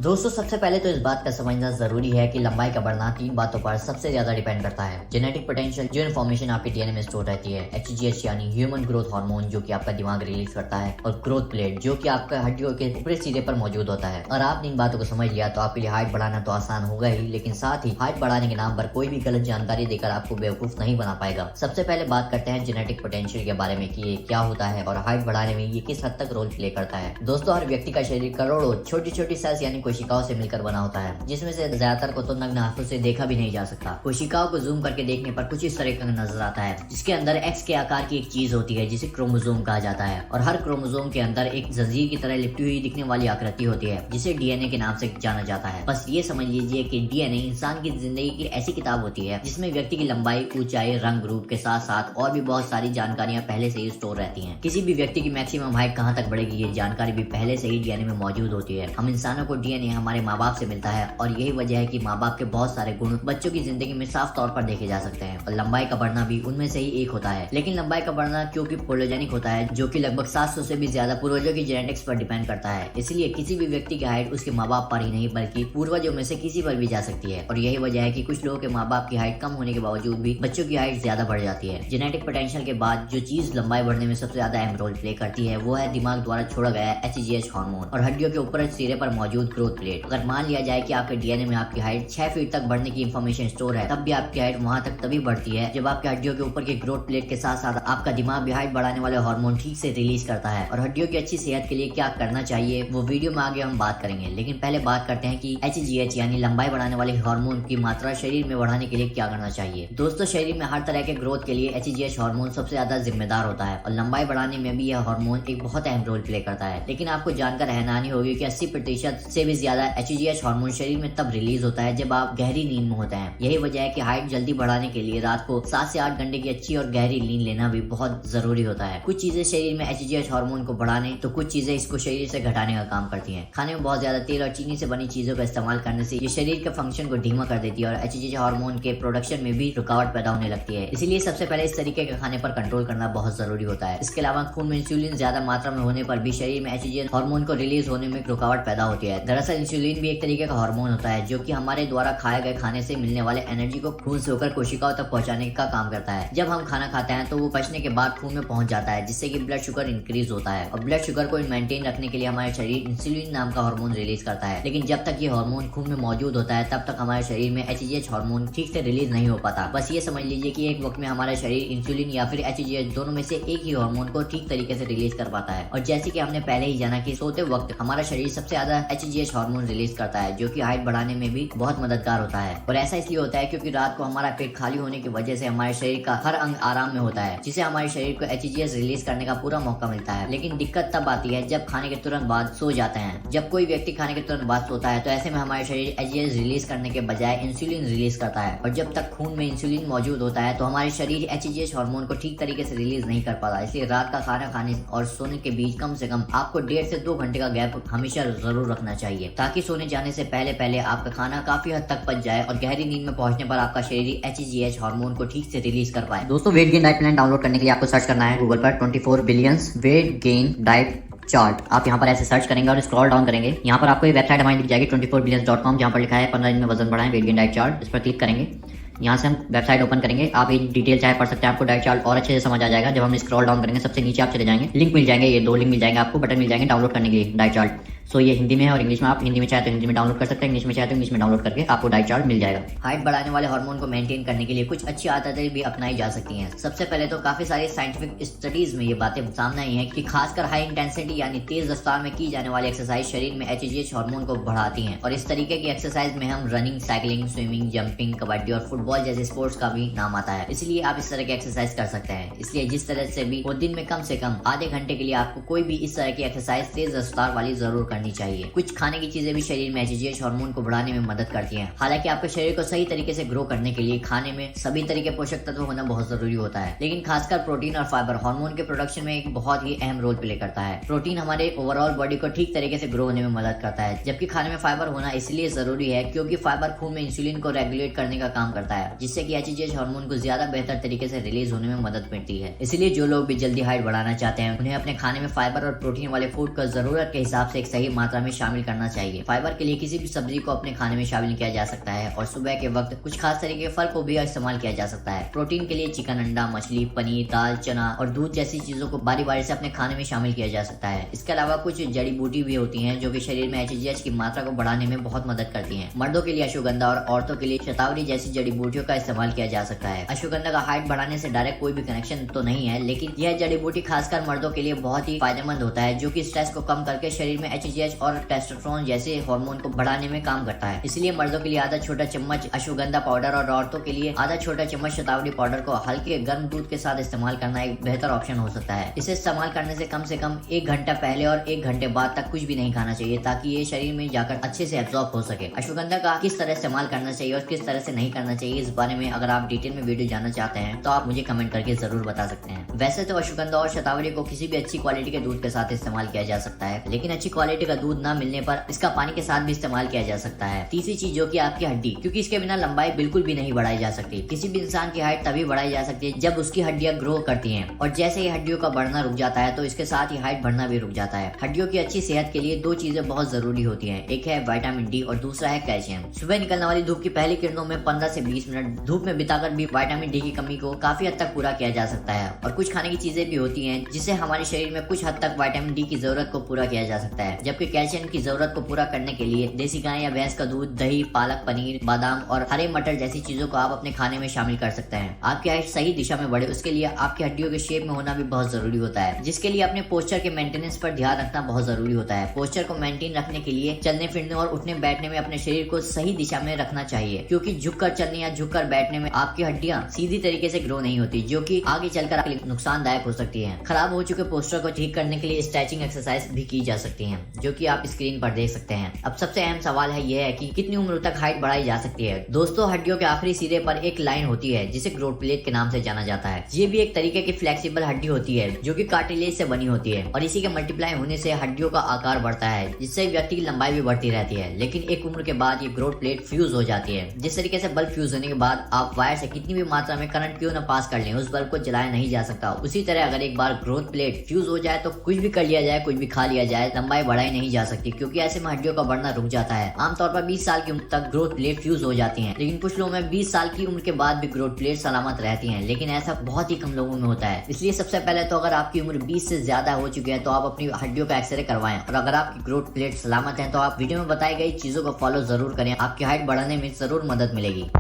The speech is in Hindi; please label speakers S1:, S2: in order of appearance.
S1: दोस्तों सबसे पहले तो इस बात का समझना जरूरी है कि लंबाई का बढ़ना 3 बातों पर सबसे ज्यादा डिपेंड करता है। जेनेटिक पोटेंशियल, जो इन्फॉर्मेशन आपके डीएनए में स्टोर रहती है, HGH यानी ह्यूमन ग्रोथ हार्मोन जो कि आपका दिमाग रिलीज करता है, और ग्रोथ प्लेट जो कि आपका हड्डियों के ऊपरी सिरे पर मौजूद होता है। और आपने इन बातों को समझ लिया तो आपके लिए हाइट बढ़ाना तो आसान होगा ही, लेकिन साथ ही हाइट बढ़ाने के नाम पर कोई भी गलत जानकारी देकर आपको बेवकूफ नहीं बना पाएगा। सबसे पहले बात करते हैं जेनेटिक पोटेंशियल के बारे में कि ये क्या होता है और हाइट बढ़ाने में ये किस हद तक रोल प्ले करता है। दोस्तों हर व्यक्ति का शरीर करोड़ों छोटी छोटी सेल्स यानी कोशिकाओं से मिलकर बना होता है, जिसमें से ज्यादातर को तो नग्न आंखों से देखा भी नहीं जा सकता। कोशिकाओं को जूम करके देखने पर कुछ इस तरह का नजर आता है, जिसके अंदर एक्स के आकार की एक चीज होती है जिसे क्रोमोसोम कहा जाता है। और हर क्रोमोसोम के अंदर एक जंजीर की तरह लिपटी हुई दिखने वाली आकृति होती है जिसे डीएनए के नाम से जाना जाता है। बस ये समझ लीजिए कि डीएनए इंसान की जिंदगी की ऐसी किताब होती है जिसमें व्यक्ति की लंबाई, ऊंचाई, रंग, रूप के साथ साथ और भी बहुत सारी जानकारियां पहले से ही स्टोर रहती हैं। किसी भी व्यक्ति की मैक्सिमम हाइट कहां तक बढ़ेगी ये जानकारी भी पहले से ही डीएनए में मौजूद होती है। हम इंसानों को डीएनए हमारे माँ बाप से मिलता है और यही वजह है कि माँ बाप के बहुत सारे गुण बच्चों की जिंदगी में साफ तौर पर देखे जा सकते हैं, और लंबाई का बढ़ना भी उनमें से ही एक होता है। लेकिन लंबाई का बढ़ना क्योंकि पोलोजेनिक होता है, जो कि लगभग 700 से भी ज्यादा पूर्वजों की जेनेटिक्स पर डिपेंड करता है, इसलिए किसी भी व्यक्ति की हाइट उसके माँ बाप पर ही नहीं बल्कि पूर्वजों में से किसी पर भी जा सकती है। और यही वजह है कि कुछ लोगों के माँ बाप की हाइट कम होने के बावजूद भी बच्चों की हाइट ज्यादा बढ़ जाती है। जेनेटिक पोटेंशियल के बाद जो चीज लंबाई बढ़ने में सबसे ज्यादा अहम रोल प्ले करती है वो है दिमाग द्वारा छोड़ा गया HGH हार्मोन और हड्डियों के ऊपर सिरे पर मौजूद ग्रोथ प्लेट। अगर मान लिया जाए कि आपके डीएनए में आपकी हाइट 6 फीट तक बढ़ने की इंफॉर्मेशन स्टोर है, तब भी आपकी हाइट वहां तक तभी बढ़ती है जब आपके हड्डियों के ऊपर की ग्रोथ प्लेट के साथ साथ आपका दिमाग भी हाइट बढ़ाने वाले हार्मोन ठीक से रिलीज करता है। और हड्डियों की अच्छी सेहत के लिए क्या करना चाहिए वो वीडियो में आगे हम बात करेंगे, लेकिन पहले बात करते हैं कि HGH यानी लंबाई बढ़ाने वाले हार्मोन की मात्रा शरीर में बढ़ाने के लिए क्या करना चाहिए। दोस्तों शरीर में हर तरह के ग्रोथ के लिए HGH हार्मोन सबसे ज्यादा जिम्मेदार होता है और लंबाई बढ़ाने में भी यह हार्मोन एक बहुत अहम रोल प्ले करता है। लेकिन आपको जानकर हैरानी होगी कि 80% से भी ज्यादा HGH हार्मोन शरीर में तब रिलीज होता है जब आप गहरी नींद में होते हैं। यही वजह है कि हाइट जल्दी बढ़ाने के लिए रात को 7 से 8 घंटे की अच्छी और गहरी नींद लेना भी बहुत जरूरी होता है। कुछ चीजें शरीर में HGH हार्मोन को बढ़ाने तो कुछ चीजें इसको शरीर से घटाने का काम करती हैं। खाने में बहुत ज्यादा तेल और चीनी से बनी चीजों का इस्तेमाल करने से ये शरीर के फंक्शन को धीमा कर देती है और HGH हार्मोन के प्रोडक्शन में भी रुकावट पैदा होने लगती है। इसीलिए सबसे पहले इस तरीके के खाने पर कंट्रोल करना बहुत जरूरी होता है। इसके अलावा खून में इंसुलिन ज्यादा मात्रा में होने पर भी शरीर में HGH हार्मोन को रिलीज होने में रुकावट पैदा होती है। दरअसल इंसुलिन भी एक तरीके का हार्मोन होता है जो कि हमारे द्वारा खाए गए खाने से मिलने वाले एनर्जी को खून से होकर कोशिकाओं तक पहुंचाने का काम करता है। जब हम खाना खाते हैं तो वो पचने के बाद खून में पहुंच जाता है, जिससे कि ब्लड शुगर इंक्रीज होता है और ब्लड शुगर को मेंटेन रखने के लिए हमारे शरीर इंसुलिन नाम का हार्मोन रिलीज करता है। लेकिन जब तक ये हार्मोन खून में मौजूद होता है तब तक हमारे शरीर में HGH हार्मोन ठीक से रिलीज नहीं हो पाता। बस ये समझ लीजिए कि एक वक्त में हमारा शरीर इंसुलिन या फिर HGH दोनों में से एक ही हार्मोन को ठीक तरीके से रिलीज कर पाता है। और जैसे कि हमने पहले ही जाना कि सोते वक्त हमारा शरीर सबसे ज्यादा HGH हार्मोन रिलीज करता है, जो कि हाइट बढ़ाने में भी बहुत मददगार होता है। और ऐसा इसलिए होता है क्योंकि रात को हमारा पेट खाली होने की वजह से हमारे शरीर का हर अंग आराम में होता है, जिससे हमारे शरीर को HGH रिलीज करने का पूरा मौका मिलता है। लेकिन दिक्कत तब आती है जब खाने के तुरंत बाद सो जाते हैं। जब कोई व्यक्ति खाने के तुरंत बाद सोता है तो ऐसे में हमारे शरीर HGH रिलीज करने के बजाय इंसुलिन रिलीज करता है, और जब तक खून में इंसुलिन मौजूद होता है तो हमारे शरीर HGH हार्मोन को ठीक तरीके से रिलीज नहीं कर पाता। इसलिए रात का खाना खाने और सोने के बीच कम से कम आपको 1.5 से 2 घंटे का गैप हमेशा जरूर रखना चाहिए, ताकि सोने जाने से पहले आपका खाना काफी हद तक पच जाए और गहरी नींद में पहुंचने पर आपका शरीर HGH हार्मोन को ठीक से रिलीज कर पाए। दोस्तों weight gain diet plan download करने के लिए आपको सर्च करना है गूगल पर 24 billions weight gain diet chart. आप यहाँ पर ऐसे सर्च करेंगे और स्क्रॉल डाउन करेंगे, यहाँ पर आपको एक वेबसाइट हमारी दिख जाएगी 24billions.com, जहाँ पर लिखा है 15 दिन में वजन बढ़ाएं वेट गेन डाइट चार्ट। इस पर क्लिक करेंगे, यहाँ से हम वेबसाइट ओपन करेंगे। आप ये डिटेल चाहे पढ़ सकते हैं, आपको डाइट चार्ट और अच्छे से समझ आ जाएगा। जब हम स्क्रॉल डाउन करेंगे सबसे नीचे आप चले जाएंगे, लिंक मिल जाएंगे, ये 2 लिंक मिल जाएंगे आपको, बटन मिल जाएंगे डाउनलोड करने के लिए डाइट चार्ट। सो ये हिंदी में है और इंग्लिश में। आप हिंदी में चाहे तो हिंदी में डाउनलोड कर सकते हैं, इंग्लिश में चाहे तो इंग्लिश में डाउनलोड करके आपको डाइट चार्ट मिल जाएगा। हाइट बढ़ाने वाले हार्मोन को मेंटेन करने के लिए कुछ अच्छी आदतें भी अपनाई जा सकती हैं। सबसे पहले तो काफी सारी साइंटिफिक स्टडीज में ये बातें सामने आई हैं कि खासकर हाई इंटेंसिटी यानी तेज रफ्तार में की जाने वाली एक्सरसाइज शरीर में HGH हार्मोन को बढ़ाती हैं। और इस तरीके की एक्सरसाइज में हम running, cycling, swimming, jumping, kabaddi और फुटबॉल जैसे स्पोर्ट्स का भी नाम आता है। इसलिए आप इस तरह की एक्सरसाइज कर सकते हैं। इसलिए जिस तरह से भी वो दिन में कम से कम आधे घंटे के लिए आपको कोई भी इस तरह की एक्सरसाइज तेज रफ्तार वाली जरूर करनी चाहिए। कुछ खाने की चीजें भी शरीर में HGH हार्मोन को बढ़ाने में मदद करती हैं। हालांकि आपके शरीर को सही तरीके से ग्रो करने के लिए खाने में सभी तरह के पोषक तत्व होना बहुत जरूरी होता है, लेकिन खासकर प्रोटीन और फाइबर हार्मोन के प्रोडक्शन में एक बहुत ही अहम रोल प्ले करता है। प्रोटीन हमारे ओवरऑल बॉडी को ठीक तरीके से ग्रो होने में मदद करता है, जबकि खाने में फाइबर होना इसलिए जरूरी है क्योंकि फाइबर खून में इंसुलिन को रेगुलेट करने का काम करता है, जिससे कि HGH हार्मोन को ज्यादा बेहतर तरीके से रिलीज होने में मदद मिलती है। इसलिए जो लोग भी जल्दी हाइट बढ़ाना चाहते हैं उन्हें अपने खाने में फाइबर और प्रोटीन वाले फूड को जरूरत के हिसाब से एक सही सही मात्रा में शामिल करना चाहिए। फाइबर के लिए किसी भी सब्जी को अपने खाने में शामिल किया जा सकता है और सुबह के वक्त कुछ खास तरह के फल को भी इस्तेमाल किया जा सकता है। प्रोटीन के लिए चिकन, अंडा, मछली, पनीर, दाल, चना और दूध जैसी चीजों को बारी बारी से अपने खाने में शामिल किया जा सकता है। इसके अलावा कुछ जड़ी बूटी भी होती हैं जो कि शरीर में HGH की मात्रा को बढ़ाने में बहुत मदद करती हैं। मर्दों के लिए अश्वगंधा और औरतों के लिए शतावरी जैसी जड़ी बूटियों का इस्तेमाल किया जा सकता है। अश्वगंधा का हाइट बढ़ाने से डायरेक्ट कोई भी कनेक्शन तो नहीं है, लेकिन यह जड़ी बूटी खासकर मर्दों के लिए बहुत ही फायदेमंद होता है, जो कि स्ट्रेस को कम करके शरीर में HGH और टेस्टोस्टेरोन जैसे हार्मोन को बढ़ाने में काम करता है। इसलिए मर्दों के लिए आधा छोटा चम्मच अश्वगंधा पाउडर और औरतों के लिए आधा छोटा चम्मच शतावरी पाउडर को हल्के गर्म दूध के साथ इस्तेमाल करना एक बेहतर ऑप्शन हो सकता है। इसे इस्तेमाल करने से कम 1 घंटा पहले और 1 घंटे बाद तक कुछ भी नहीं खाना चाहिए, ताकि ये शरीर में जाकर अच्छे से एब्जॉर्ब हो सके। अश्वगंधा का किस तरह इस्तेमाल करना चाहिए और किस तरह से नहीं करना चाहिए, इस बारे में अगर आप डिटेल में वीडियो जानना चाहते हैं तो आप मुझे कमेंट करके जरूर बता सकते हैं। वैसे तो अश्वगंधा और शतावरी को किसी भी अच्छी क्वालिटी के दूध के साथ इस्तेमाल किया जा सकता है, लेकिन अच्छी क्वालिटी का दूध न मिलने पर इसका पानी के साथ भी इस्तेमाल किया जा सकता है। तीसरी चीज जो कि आपकी हड्डी, क्योंकि इसके बिना लंबाई बिल्कुल भी नहीं बढ़ाई जा सकती। किसी भी इंसान की हाइट तभी बढ़ाई जा सकती है जब उसकी हड्डियां ग्रो करती हैं, और जैसे ही हड्डियों का बढ़ना रुक जाता है तो इसके साथ ही हाइट बढ़ना भी रुक जाता है। हड्डियों की अच्छी सेहत के लिए 2 चीजें बहुत जरूरी होती हैं, एक है विटामिन डी और दूसरा है कैल्शियम। सुबह निकलने वाली धूप की पहली किरणों में 15 से 20 मिनट धूप में बिताकर भी विटामिन डी की कमी को काफी हद तक पूरा किया जा सकता है। और कुछ खाने की चीजें भी होती हैं जिससे हमारे शरीर में कुछ हद तक विटामिन डी की जरूरत को पूरा किया जा सकता है, जबकि कैल्शियम की जरूरत को पूरा करने के लिए देसी गाय या भैंस का दूध, दही, पालक, पनीर, बादाम और हरे मटर जैसी चीजों को आप अपने खाने में शामिल कर सकते हैं। आपकी हाइट सही दिशा में बढ़े उसके लिए आपकी हड्डियों के शेप में होना भी बहुत जरूरी होता है, जिसके लिए अपने पोस्चर के मेंटेनेंस पर ध्यान रखना बहुत जरूरी होता है। पोस्चर को मेंटेन रखने के लिए चलने फिरने और उठने बैठने में अपने शरीर को सही दिशा में रखना चाहिए, क्योंकि झुककर चलने या झुककर बैठने में आपकी हड्डियां सीधी तरीके से ग्रो नहीं होती, जो कि आगे चलकर आपके लिए नुकसानदायक हो सकती है। खराब हो चुके पोस्चर को ठीक करने के लिए स्ट्रेचिंग एक्सरसाइज भी की जा सकती है, जो कि आप स्क्रीन पर देख सकते हैं। अब सबसे अहम सवाल है यह है कि कितनी उम्र तक हाइट बढ़ाई जा सकती है। दोस्तों, हड्डियों के आखिरी सिरे पर एक लाइन होती है जिसे ग्रोथ प्लेट के नाम से जाना जाता है। ये भी एक तरीके की फ्लेक्सिबल हड्डी होती है जो कि कार्टिलेज से बनी होती है, और इसी के मल्टीप्लाई होने से हड्डियों का आकार बढ़ता है, जिससे व्यक्ति की लंबाई भी बढ़ती रहती है। लेकिन एक उम्र के बाद ये ग्रोथ प्लेट फ्यूज हो जाती है। जिस तरीके से बल्ब फ्यूज होने के बाद आप वायर से कितनी भी मात्रा में करंट क्यों न पास कर लें, उस बल्ब को जलाया नहीं जा सकता। उसी तरह अगर एक बार ग्रोथ प्लेट फ्यूज हो जाए तो कुछ भी कर लिया जाए, कुछ भी खा लिया जाए, लंबाई बढ़ाई नहीं जा सकती, क्योंकि ऐसे में हड्डियों का बढ़ना रुक जाता है। आमतौर पर 20 साल की उम्र तक ग्रोथ प्लेट फ्यूज हो जाती है, लेकिन कुछ लोगों में 20 साल की उम्र के बाद भी ग्रोथ प्लेट सलामत रहती हैं, लेकिन ऐसा बहुत ही कम लोगों में होता है। इसलिए सबसे पहले तो अगर आपकी उम्र 20 से ज्यादा हो चुकी है तो आप अपनी हड्डियों का एक्सरे करवाएं, और अगर आपकी ग्रोथ प्लेट सलामत है तो आप वीडियो में बताई गई चीजों को फॉलो जरूर करें। आपकी हाइट बढ़ाने में जरूर मदद मिलेगी।